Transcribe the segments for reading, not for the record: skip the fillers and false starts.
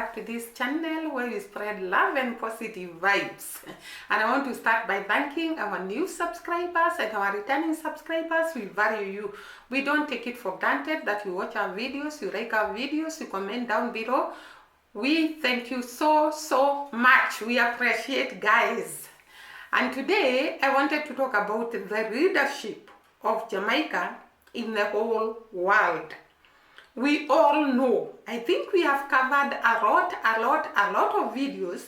back to this channel where we spread love and positive vibes. And I want to start by thanking our new subscribers and our returning subscribers. We value you. We don't take it for granted that you watch our videos, you like our videos, you comment down below. We thank you so much. We appreciate, guys. And today I wanted to talk about the leadership of Jamaica in the whole world. We all know, I think we have covered a lot of videos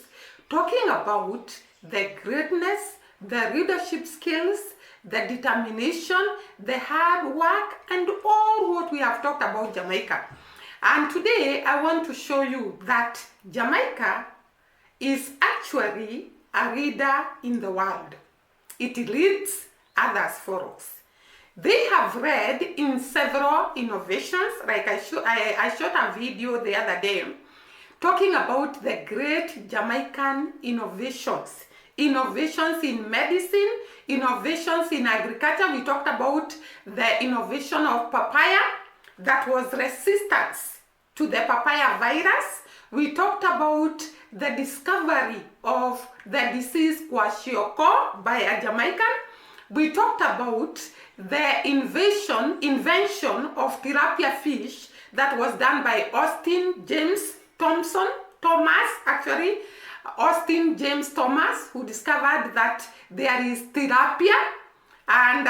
talking about the greatness, the leadership skills, the determination, the hard work, and all what we have talked about Jamaica. And today I want to show you that Jamaica is actually a leader in the world. It leads others for us. They have read in several innovations, like I shot a video the other day talking about the great Jamaican innovations. Innovations in medicine, innovations in agriculture. We talked about the innovation of papaya that was resistance to the papaya virus. We talked about the discovery of the disease kwashiorkor by a Jamaican. We talked about the invention of tilapia fish that was done by Austin James Thomas, who discovered that there is tilapia, and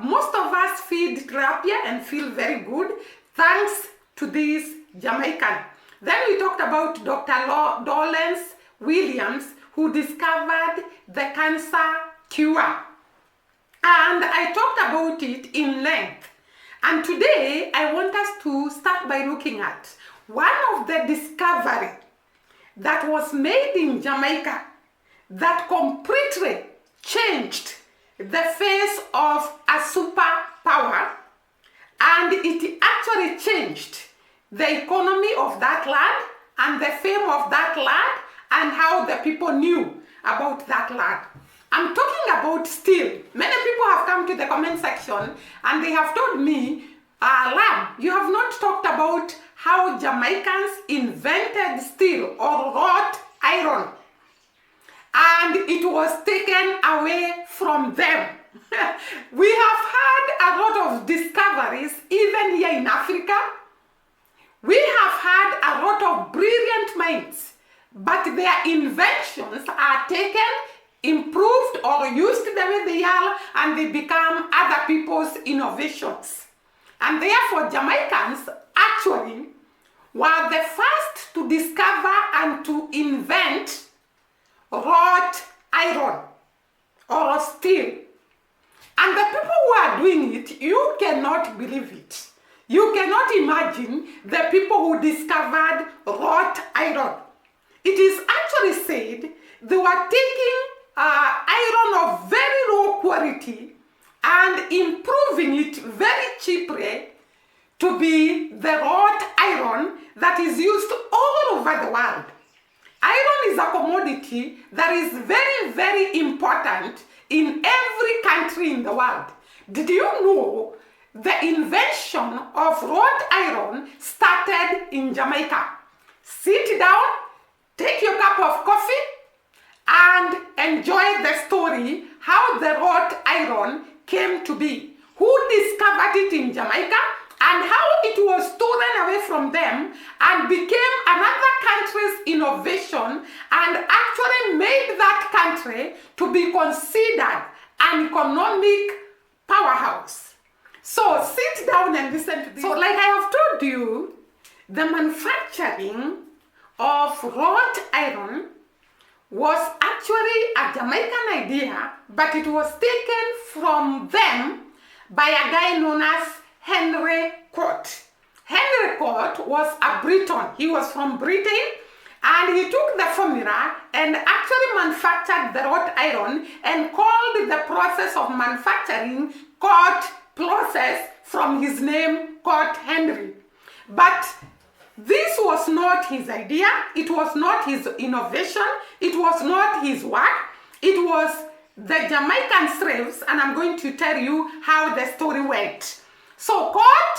most of us feed tilapia and feel very good thanks to this Jamaican. Then we talked about Dr. Lawrence Williams, who discovered the cancer cure. And I talked about it in length. And today I want us to start by looking at one of the discovery that was made in Jamaica that completely changed the face of a superpower, and it actually changed the economy of that land and the fame of that land and how the people knew about that land. I'm talking about steel. Many people have come to the comment section and they have told me, R.A.M, you have not talked about how Jamaicans invented steel or wrought iron, and it was taken away from them. We have had a lot of discoveries even here in Africa. We have had a lot of brilliant minds, but their inventions are taken, improved or used the way they are, and they become other people's innovations. And therefore Jamaicans actually were the first to discover and to invent wrought iron or steel. And the people who are doing it, you cannot believe it. You cannot imagine the people who discovered wrought iron. It is actually said they were taking iron of very low quality and improving it very cheaply to be the wrought iron that is used all over the world. Iron is a commodity that is very important in every country in the world. Did you know the invention of wrought iron started in Jamaica? Sit down, take your cup of coffee, and enjoy the story how the wrought iron came to be, who discovered it in Jamaica, and how it was stolen away from them and became another country's innovation and actually made that country to be considered an economic powerhouse. So sit down and listen to this. So like I have told you, the manufacturing of wrought iron was actually a Jamaican idea, but it was taken from them by a guy known as Henry Cort. Henry Cort was a Briton. He was from Britain, and he took the formula and actually manufactured the wrought iron and called the process of manufacturing Cort process from his name, Cort Henry. But this was not his idea, it was not his innovation, it was not his work, it was the Jamaican slaves, and I'm going to tell you how the story went. So Cort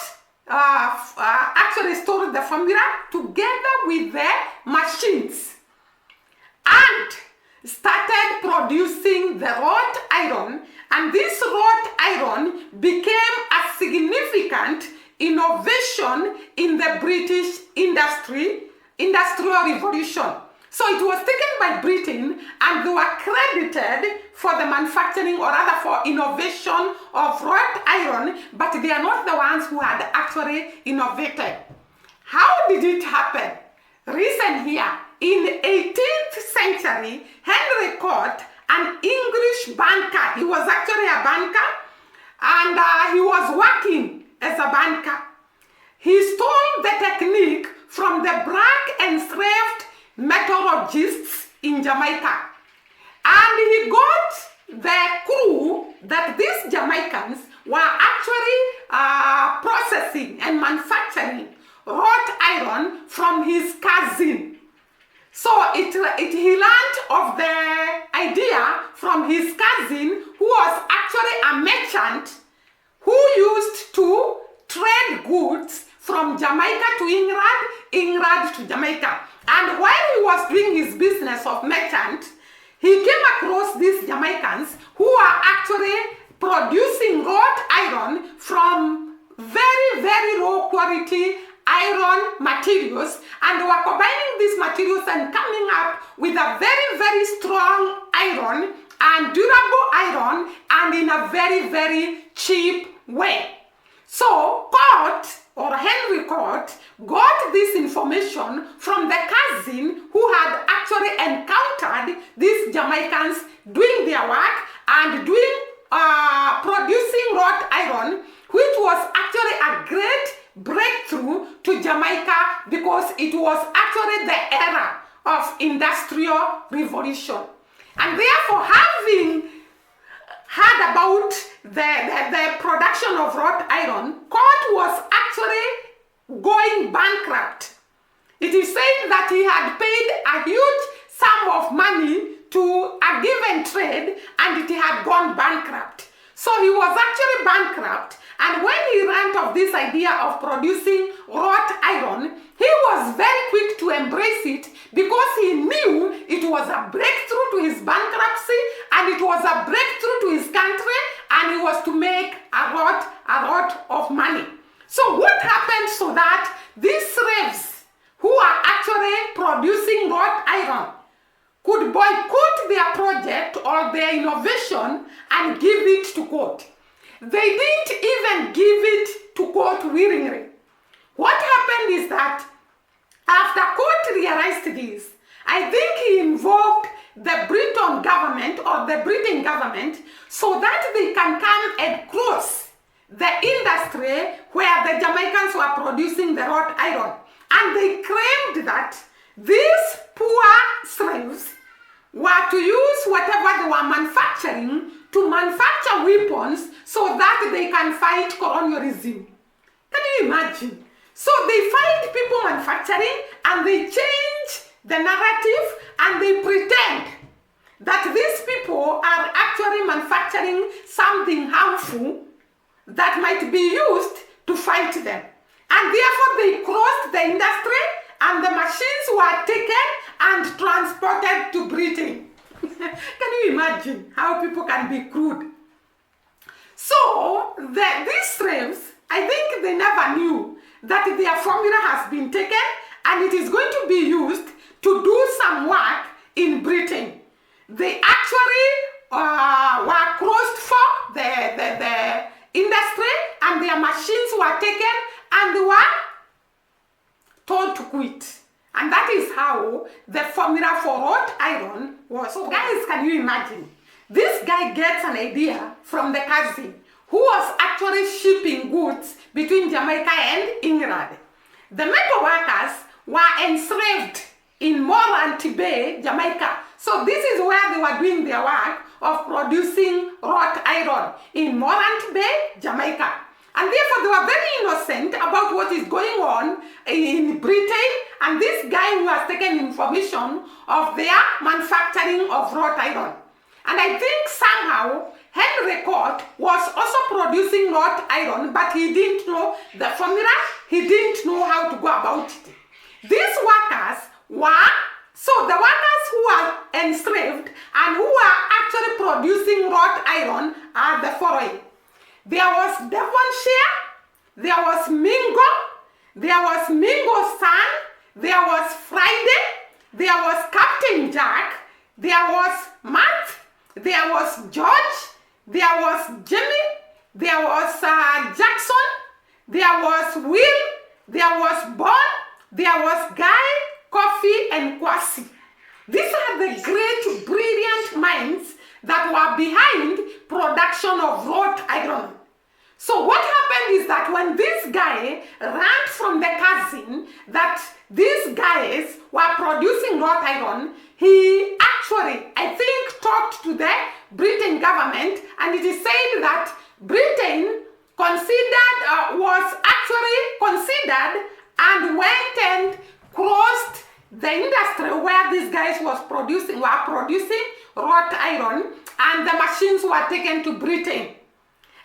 actually stored the formula together with the machines and started producing the wrought iron, and this wrought iron became a significant innovation in the British industrial revolution. So it was taken by Britain, and they were credited for the manufacturing, or rather for innovation of wrought iron, but they are not the ones who had actually innovated. How did it happen? Reason here, in 18th century, Henry Cort, an English banker, he was actually a banker, and he was working as a banker. He stole the technique from the black enslaved metallurgists in Jamaica. And he got the clue that these Jamaicans were actually processing and manufacturing wrought iron from his cousin. So he learned of the idea from his cousin, who was actually a merchant who used to trade goods from Jamaica to England, England to Jamaica. And while he was doing his business of merchant, he came across these Jamaicans who are actually producing wrought iron from very, very low quality iron materials, and they were combining these materials and coming up with a very, very strong iron and durable iron, and in a very, very cheap way. So Cort, or Henry Cort, got this information from the cousin who had actually encountered these Jamaicans doing their work and producing wrought iron, which was actually a great breakthrough to Jamaica, because it was actually the era of industrial revolution. And therefore, having heard about the production of wrought iron, Cort was actually going bankrupt. It is said that he had paid a huge sum of money to a given trade, and it had gone bankrupt. So he was actually bankrupt, and when he learned of this idea of producing wrought iron, he was very quick to embrace it, because he knew it was a breakthrough to his bankruptcy, and it was a breakthrough to his country, and it was to make a lot of money. So what happened so that these slaves who are actually producing wrought iron could boycott their project or their innovation and give it to Cort? They didn't even give it to Cort willingly. What happened is that after Cort realized this, I think he invoked the Britain government or the Britain government so that they can come and close the industry where the Jamaicans were producing the wrought iron. And they claimed that these poor slaves were to use whatever they were manufacturing to manufacture weapons so that they can fight colonialism. Can you imagine? So they find people manufacturing, and they change the narrative, and they pretend that these people are actually manufacturing something harmful that might be used to fight them. And therefore they closed the industry, and the machines were taken and transported to Britain. Can you imagine how people can be crude? So these slaves, I think they never knew that their formula has been taken, and it is going to be used to do some work in Britain. They actually were closed for the industry, and their machines were taken, and they were told to quit. And that is how the formula for wrought iron was. So guys, can you imagine? This guy gets an idea from the cousin who was actually shipping goods between Jamaica and England. The metal workers were enslaved in Morant Bay, Jamaica. So this is where they were doing their work of producing wrought iron, in Morant Bay, Jamaica. And therefore they were very innocent about what is going on in Britain, and this guy who has taken information of their manufacturing of wrought iron. And I think somehow Henry Henry Court was also producing wrought iron, but he didn't know the formula. He didn't know how to go about it. These workers were, so the workers who are enslaved and who are actually producing wrought iron are the following. There was Devonshire, there was Mingo, there was Mingo's son, there was Friday, there was Captain Jack, there was Matt, there was George, there was Jimmy, there was Jackson, there was Will, there was Bon, there was Guy, Coffee, and Kwasi. These are the great, brilliant minds that were behind production of wrought iron. So what happened is that when this guy ran from the cousin that these guys were producing wrought iron, he actually, I think, talked to the Britain government, and it is said that Britain was actually considered and went and crossed the industry where these guys were producing wrought iron, and the machines were taken to Britain.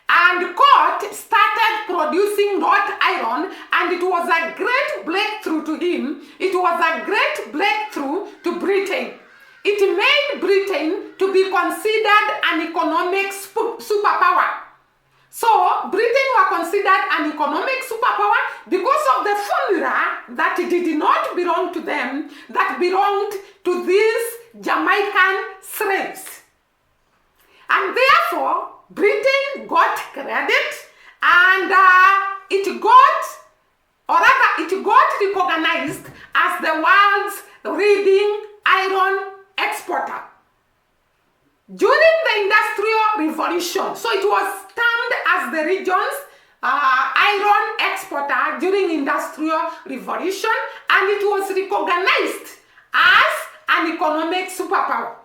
And Court started producing wrought iron, and it was a great breakthrough to him. It was a great breakthrough to Britain. It made Britain to be considered an economic superpower. So Britain were considered an economic superpower because of the formula that it did not belong to them, that belonged to these Jamaican slaves. And therefore, Britain got credit, and it got recognized as the world's leading iron exporter during the Industrial Revolution. So it was termed as the region's iron exporter during Industrial Revolution, and it was recognized as an economic superpower,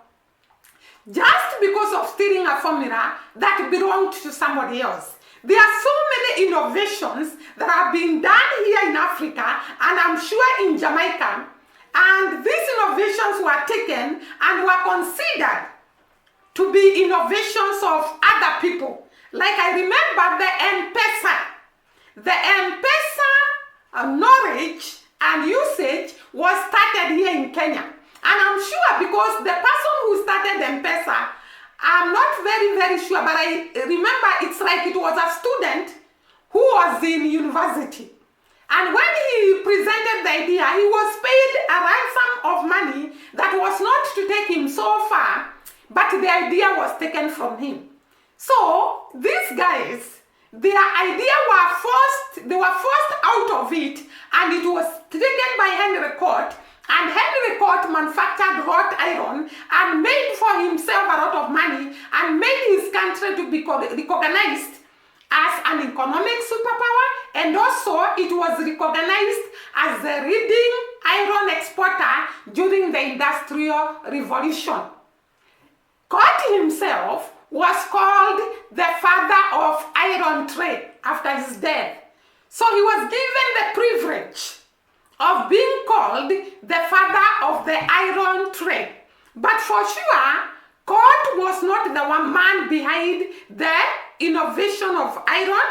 just because of stealing a formula that belonged to somebody else. There are so many innovations that have been done here in Africa, and I'm sure in Jamaica, and these innovations were taken and were considered to be innovations of other people. Like I remember the M-Pesa. The M-Pesa knowledge and usage was started here in Kenya. And I'm sure because the person who started M-Pesa, I'm not very sure, but I remember it's like it was a student who was in university. And when he presented the idea, he was paid a ransom of money that was not to take him so far, but the idea was taken from him. So these guys, their idea they were forced out of it, and it was taken by Henry Court, and Henry Court manufactured wrought iron and made for himself a lot of money and made his country to be recognized as an economic superpower, and also it was recognized as the leading iron exporter during the Industrial Revolution. Court himself was called the father of iron trade after his death. So he was given the privilege of being called the father of the iron trade. But for sure, Court was not the one man behind the innovation of iron.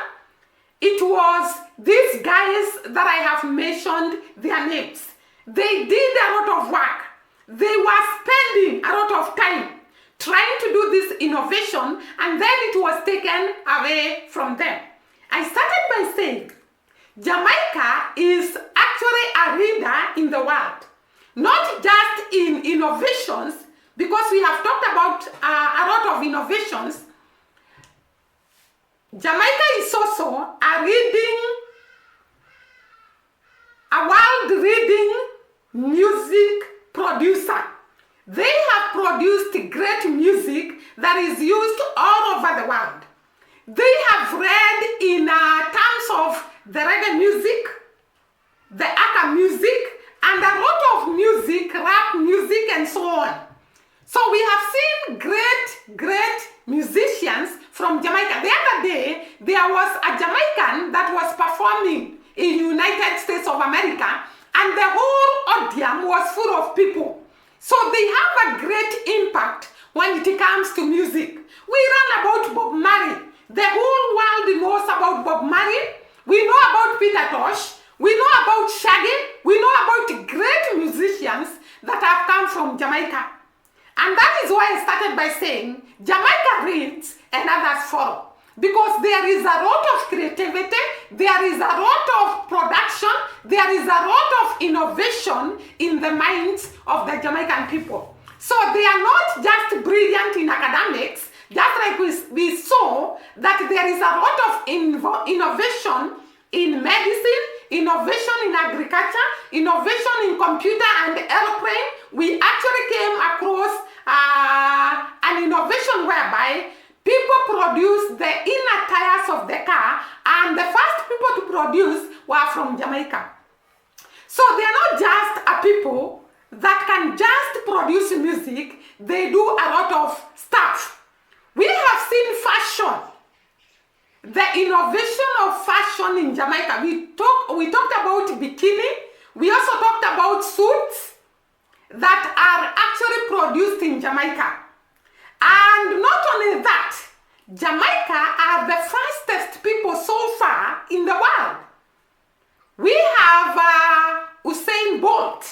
It was these guys that I have mentioned their names. They did a lot of work. They were spending a lot of time trying to do this innovation, and then it was taken away from them. I started by saying Jamaica is actually a leader in the world, not just in innovations, because we have talked about a lot of innovations. Jamaica is also a world-leading music producer. They have produced great music that is used all over the world. They have read in terms of the reggae music, the aka music, and a lot of music, rap music, and so on. So we have seen great musicians from Jamaica. The other day, there was a Jamaican that was performing in United States of America, and the whole audience was full of people. So they have a great impact when it comes to music. We ran about Bob reads and others follow. Because there is a lot of creativity, there is a lot of production, there is a lot of innovation in the minds of the Jamaican people. So they are not just brilliant in academics, just like we saw that there is a lot of innovation in medicine, innovation in agriculture, innovation in computer and airplane. We actually came across an innovation whereby people produced the inner tires of the car, and the first people to produce were from Jamaica. So they are not just a people that can just produce music, they do a lot of stuff. We have seen fashion, the innovation of fashion in Jamaica. We talked about bikini, we also talked about suits that are actually produced in Jamaica. And not only that, Jamaica are the fastest people so far in the world. We have Usain Bolt,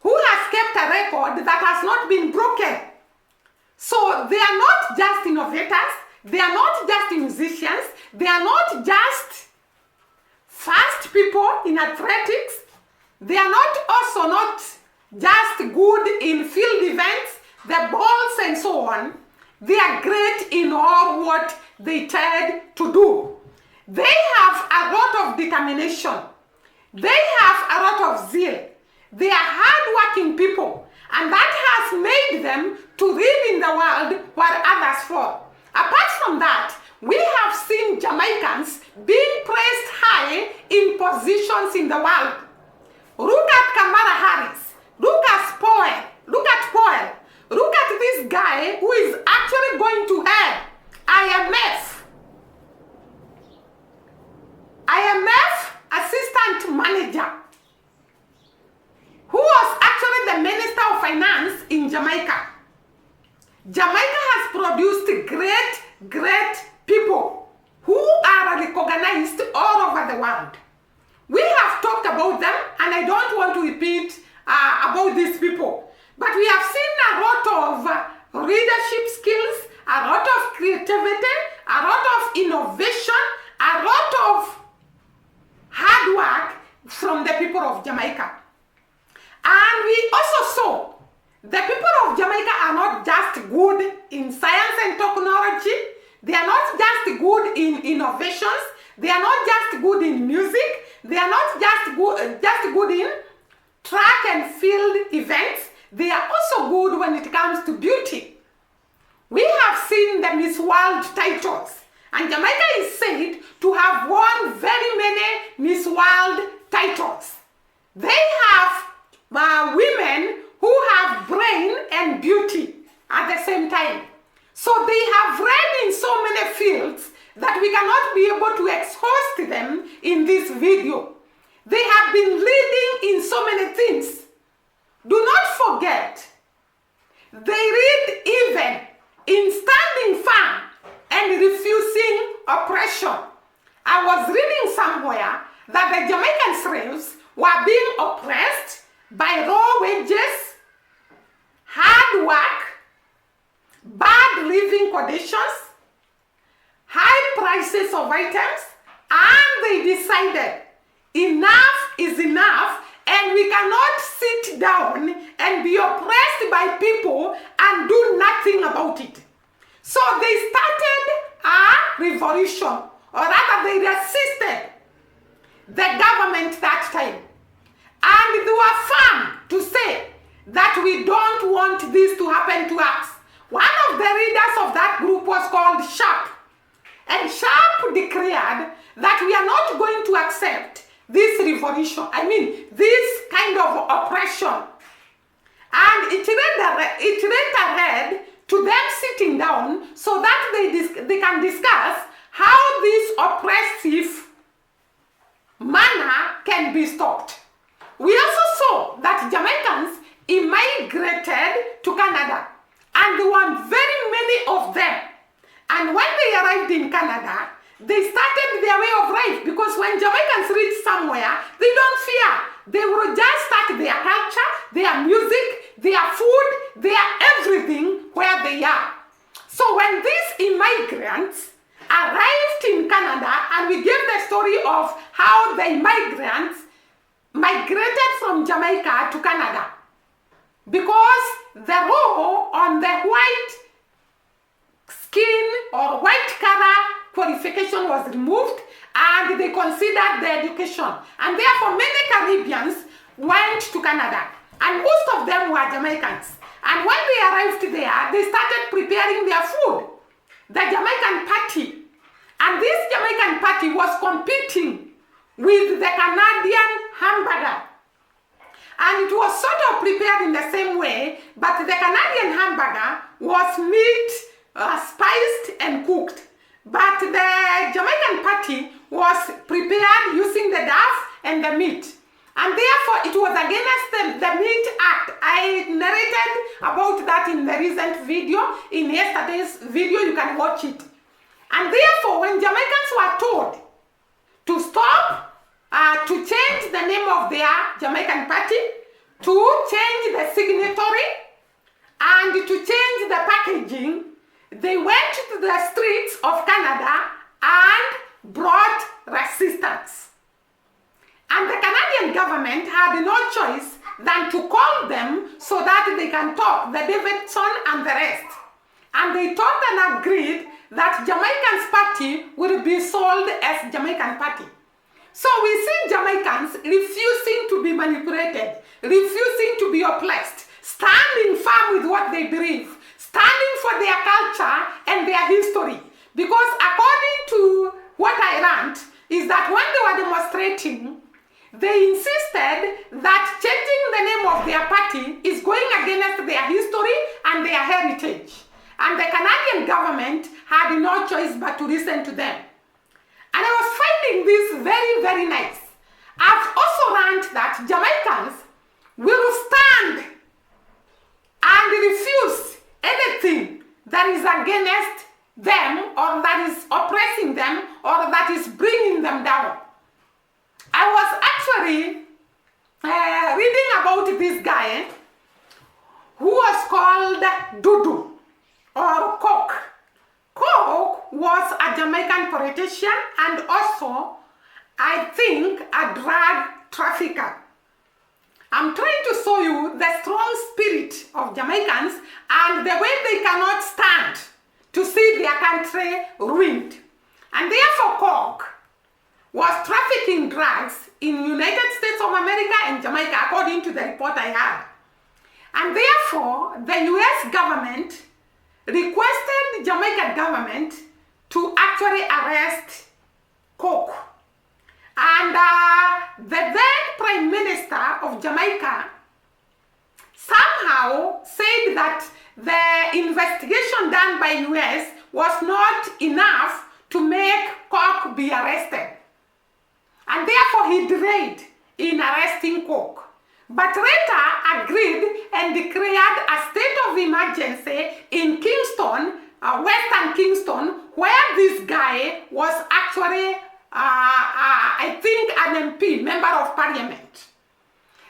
who has kept a record that has not been broken. So they are not just innovators, they are not just musicians, they are not just fast people in athletics, they are not just good in field events, the balls and so on. They are great in all what they tend to do. They have a lot of determination. They have a lot of zeal. They are hardworking people, and that has made them to live in the world where others fall. Apart from that, we have seen Jamaicans being placed high in positions in the world. Look at Kamala Harris. Look at Powell. Look at Powell. Look at this guy who is actually going to head IMF assistant manager, who was actually the Minister of Finance in Jamaica. Jamaica has produced great people who are recognized all over the world. We have talked about them, and I don't want to repeat about these people. But we have seen a lot of leadership skills, a lot of creativity, a lot of innovation, a lot of hard work from the people of Jamaica. And we also saw the people of Jamaica are not just good in science and technology, they are not just good in innovations, they are not just good in music, they are not just good in track and field events. They are also good when it comes to beauty. We have seen the Miss World titles, and Jamaica is said to have won very many Miss World titles. They have women who have brain and beauty at the same time. So they have read in so many fields that we cannot be able to exhaust them in this video. They have been leading in so many things. Do not forget, they read even in standing firm and refusing oppression. I was reading somewhere that the Jamaican slaves were being oppressed by low wages, hard work, bad living conditions, high prices of items, and they decided enough is enough, and we cannot sit down and be oppressed by people and do nothing about it. So they started a revolution, or rather they resisted the government that time. And they were firm to say that we don't want this to happen to us. One of the leaders of that group was called Sharp. And Sharp declared that we are not going to accept this revolution, this kind of oppression. And it later led to them sitting down so that they can discuss how this oppressive manner can be stopped. We also saw that Jamaicans immigrated to Canada, and there were very many of them. And when they arrived in Canada, they started their way of life, because when Jamaicans reach somewhere, they don't fear. They will just start their culture, their music, their food, their everything where they are. So when these immigrants arrived in Canada, and we gave the story of how the immigrants migrated from Jamaica to Canada, because the row on the white skin or white color qualification was removed, and they considered the education. And therefore many Caribbeans went to Canada, and most of them were Jamaicans. And when they arrived there, they started preparing their food, the Jamaican party. And this Jamaican party was competing with the Canadian hamburger. And it was sort of prepared in the same way, but the Canadian hamburger was meat, spiced and cooked. But the Jamaican party was prepared using the duff and the meat. And therefore it was against the Meat Act. I narrated about that in the recent video, in yesterday's video, you can watch it. And therefore when Jamaicans were told to stop, to change the name of their Jamaican party, to change the signatory, and to change the packaging, they went to the streets of Canada and brought resistance. And the Canadian government had no choice than to call them so that they can talk, the Davidson and the rest. And they talked and agreed that Jamaicans party would be sold as Jamaican party. So we see Jamaicans refusing to be manipulated, refusing to be oppressed, standing firm with what they believe, standing for their culture and their history. Because according to what I learned, is that when they were demonstrating, they insisted that changing the name of their party is going against their history and their heritage. And the Canadian government had no choice but to listen to them. And I was finding this very, very nice. I've also learned that Jamaicans will stand and refuse anything that is against them, or that is oppressing them, or that is bringing them down. I was actually reading about this guy who was called Dudu or Coke. Coke was a Jamaican politician and also, I think, a drug trafficker. I'm trying to show you the strong spirit of Jamaicans and the way they cannot stand to see their country ruined. And therefore Coke was trafficking drugs in United States of America and Jamaica, according to the report I had. And therefore, the US government requested the Jamaican government to actually arrest Coke. And the then Prime Minister of Jamaica somehow said that the investigation done by US was not enough to make Coke be arrested. And therefore he delayed in arresting Coke. But later agreed and declared a state of emergency in Kingston, Western Kingston, where this guy was actually, I think, an MP, member of parliament.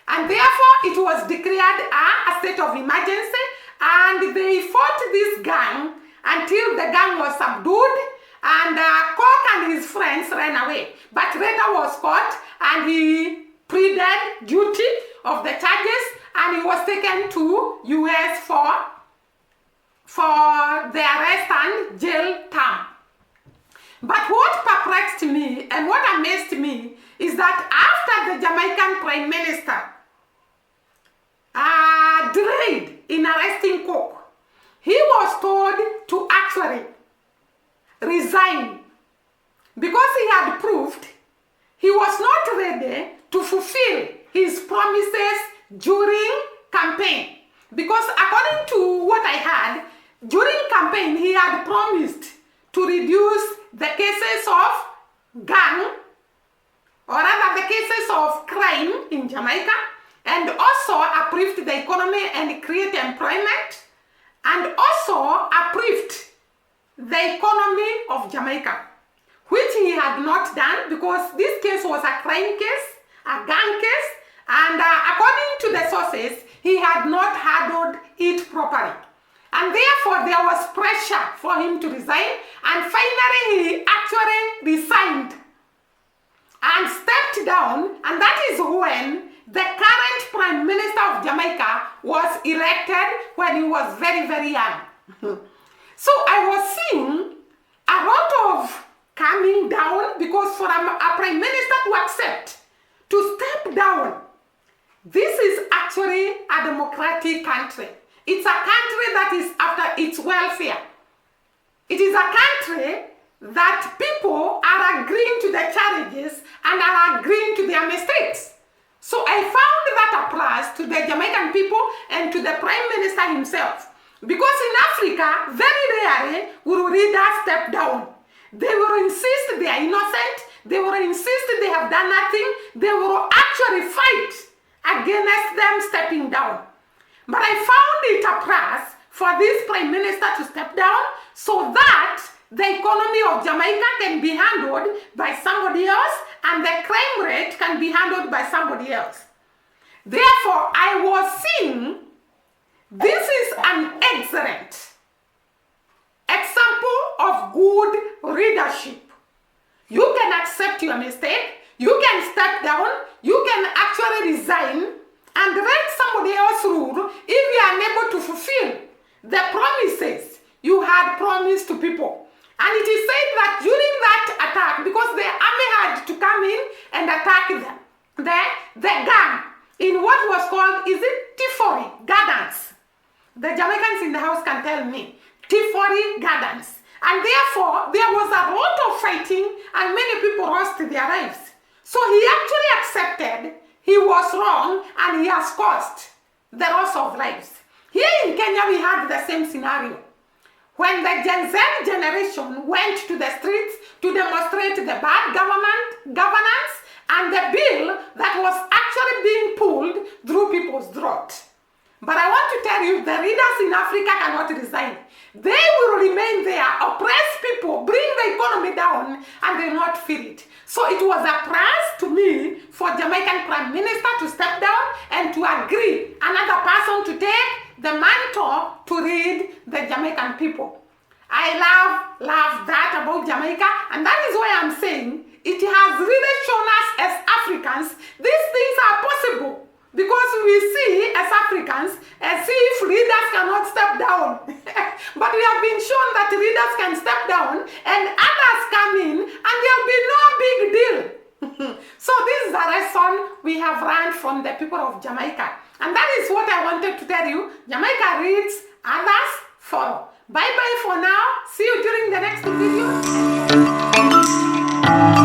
And therefore it was declared a state of emergency, and they fought this gang until the gang was subdued, and Coke and his friends ran away. But later was caught and he pleaded guilty of the charges, and he was taken to US for the arrest and jail term. But what perplexed me and what amazed me is that after the Jamaican Prime Minister delayed in arresting Coke, he was told to actually resign because he had proved he was not ready to fulfill his promises during campaign. Because according to what I had, during campaign he had promised to reduce the cases of gang, or rather the cases of crime in Jamaica, and also uplift the economy and create employment, and also uplift the economy of Jamaica, which he had not done because this case was a crime case, a gang case, and according to the sources, he had not handled it properly. And therefore, there was pressure for him to resign. And finally, he actually resigned and stepped down. And that is when the current Prime Minister of Jamaica was elected when he was very, very young. So I was seeing a lot of coming down, because for a Prime Minister to accept, to step down, this is actually a democratic country. It's a country that is after its welfare. It is a country that people are agreeing to the challenges and are agreeing to their mistakes. So I found that applies to the Jamaican people and to the Prime Minister himself. Because in Africa, very rarely will leaders step down. They will insist they are innocent. They will insist they have done nothing. They will actually fight against them stepping down. But I found it a plus for this Prime Minister to step down so that the economy of Jamaica can be handled by somebody else and the crime rate can be handled by somebody else. Therefore, I was seeing this is an excellent example of good leadership. You can accept your mistake, you can step down, you can actually resign and let somebody else rule if you are unable to fulfill the promises you had promised to people. And it is said that during that attack, because the army had to come in and attack them, the gang in what was called, is it Tifori Gardens? The Jamaicans in the house can tell me. Tifori Gardens. And therefore, there was a lot of fighting and many people lost their lives. So he actually accepted he was wrong and he has caused the loss of lives. Here in Kenya, we had the same scenario. When the Gen Z generation went to the streets to demonstrate the bad governance and the bill that was actually being pulled through people's throat. But I want to tell you, the leaders in Africa cannot resign. They will remain there, oppress people, bring the economy down, and they will not feel it. So it was a prize to me for Jamaican Prime Minister to step down and to agree another person to take the mantle to lead the Jamaican people. I love that about Jamaica, and that is why I'm saying it has really shown us as Africans these things are possible. Because we see as Africans as if leaders cannot step down. But we have been shown that leaders can step down and others come in and there'll be no big deal. So this is a lesson we have learned from the people of Jamaica. And that is what I wanted to tell you. Jamaica reads, others follow. Bye-bye for now. See you during the next video.